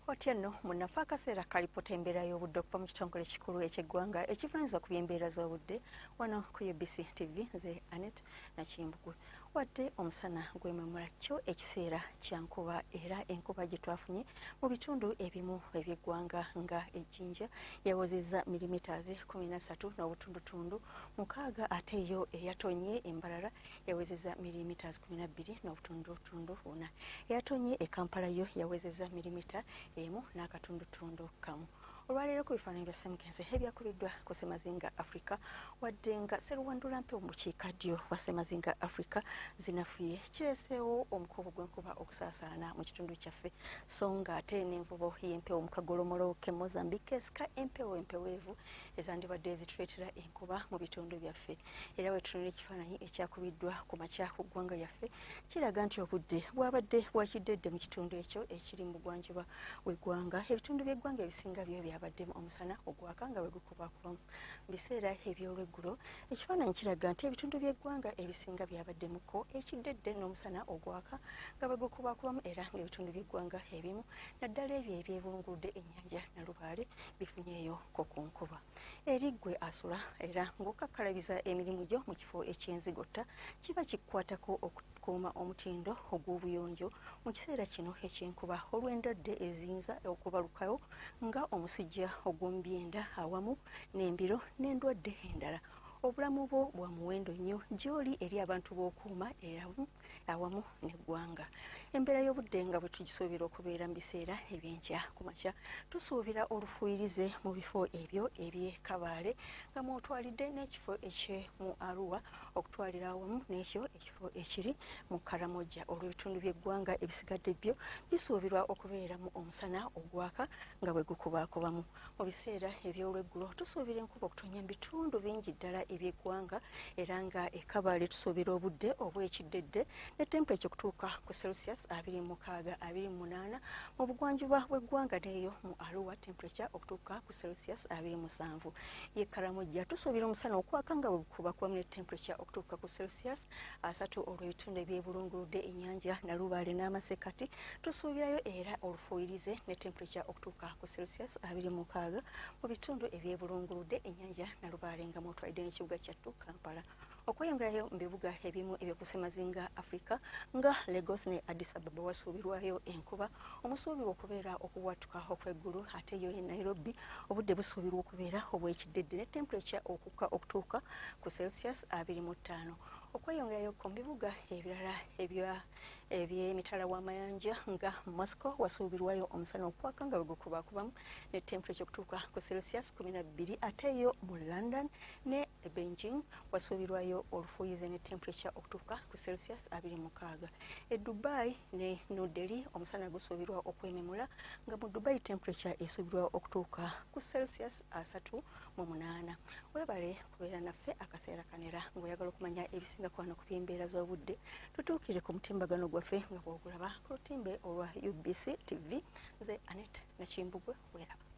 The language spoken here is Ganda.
Otya nno munafa akaseera kalipota embeera y'obudde okuva mu kitongole kikulu eky'eggwanga ekivunaanyizibwa ku by'embeera z'obudde wano ku UBC TV. Nze Annette Nakimbugwe. Wadde omusana gwememula kyo ekiseera kya nkuba era enkuba gye twafunye mu bitundu ebimu eby'eggwanga nga Ejjinja yawozezza milimitaazi 13 n'obutundutundu mukaaga, ate yo eyatonye Embalala yawezezza milimitaazi 12 n'obutundutundu 4. Eyatonye e Kampala yo yawezezza milimita 1 n'akatundutundu kamu. Olwaleero ku bifaananyi bya Ssemukense ebyakubiddwa ku Ssemazinga Africa, wadde nga Sseruwandula Mpewo mu bukiikaddyo bwa Ssemazinga Africa zinafuye, kireeseewo omukubi gw'enkuba okusaasaana mu kitundu kyaffe, so ng'ate n'envubo y'empewo mu kagolomolo k'e Mozambique esika empewo empeweevu ezandibadde zituleetera enkuba mu bitundu byaffe. Era bwe tutunula ekifaananyi ekyakubiddwa ku makya ku ggwanga lyaffe kiraga nti obudde bwabadde bwakiddedde mu kitundu ekyo ekiri mu bugwanjuba bw'eggwanga. Ebitundu by'eggwanga ebisinga byo byabaddemu omusana ogwaka nga bwe gukubakubamu. Mu biseera eby'olweggulo ekifaananyi kiraga nti ebitundu by'eggwanga ebisinga byabaddemuko ekiddedde n'omusana ogwaka nga bwe gukubakubamu, era ng'ebitundu by'eggwanga ebimu naddala ebyo ebyebulunguludde ennyanja Nalubaale bifunyeeyo ko ku nkuba. Eri ggwe asula era ng'okakkalabiza emirimu gyo mu kifo eky'enzigotta, kiba kikukwatako okukuuma omutindo ogw'obuyonjo mu kiseera kino eky'enkuba olw'endwadde eziyinza okubalukayo nga omusujja ogw'omu byenda awamu n'embiro n'endwadde endala. Obulamu bwo bwa muwendo nnyo gy'oli eri abantu b'okuuma era awamu n'eggwanga. Embeera y'obudde nga bwe tugisuubira okubeera mu biseera eby'enkya ku makya, tusuubira olufuuyirize mu bifo ebyo eby'e Kabaale nga mwotwalidde n'ekifo eky'emu Arua okutwalira awamu n'ekyo ekifo ekiri mu Karamoja. Olw'ebitundu by'eggwanga ebisigadde byo bisuubirwa okubeeramu omusana ogwaka nga bwe gukubaakubamu. Mu biseera eby'olweggulo tusuubira enkuba okutonya mu bitundu bingi ddala eby'eggwanga, era nga e Kabaale tusuubira obudde obw'ekiddedde ne temperature okutuuka ku Celsius 26-28. Mu bugwanjuba bw'eggwanga n'eyo mu Arua temperature okutuuka ku Celsius 27. Ye Karamoja tusuubira omusana okwaka nga bwe gukubakubamu ne temperature okutuuka ku Celsius 3. Olw'ebitundu ebyebulunguludde ennyanja Nalubaale n'Amasekati tusuubirayo era olufuuyirize ne temperature okutuuka ku Celsius 26 mu bitundu ebyebulunguludde ennyanja Nalubaale nga mwotwalidde n'ekibuga kyattu Kampala. Okweyongerayo mu bibuga ebimu eby'oku Ssemazinga Africa nga Lagos ne Addis Ababa wasuubirwayo enkuba omusuubirwa okubeera okubwatuka okw'eggulu, ate yo e Nairobi obudde busuubirwa okubeera obw'ekiddedde ne temperature okukka okutuuka ku Celsius 25. Okweyongerayo ku bibuga ebirala eby'emitala w'amayanja nga Moscow wasuubirwayo omusana okwaka nga bwe gukubaakubamu ne temperature okutuuka ku Celsius 12. Ate yo mu London ne Beijing wasuubirwayo olufuuyize ne temperature okutuuka ku Celsius 26. E Dubai ne New Delhi omusana gusuubirwa okwememula nga mu Dubai temperature esuubirwa okutuuka ku Celsius 38. Webale kubeera naffe akaseera kanera ng'oyagala okumanya ebisinga ku wano ku by'embeera z'obudde, tutuukire ku mutimbagano gwaffe nga bw'ogulaba ku lutimbe olwa UBC TV. Nze Annette Nakimbugwe, weeraba.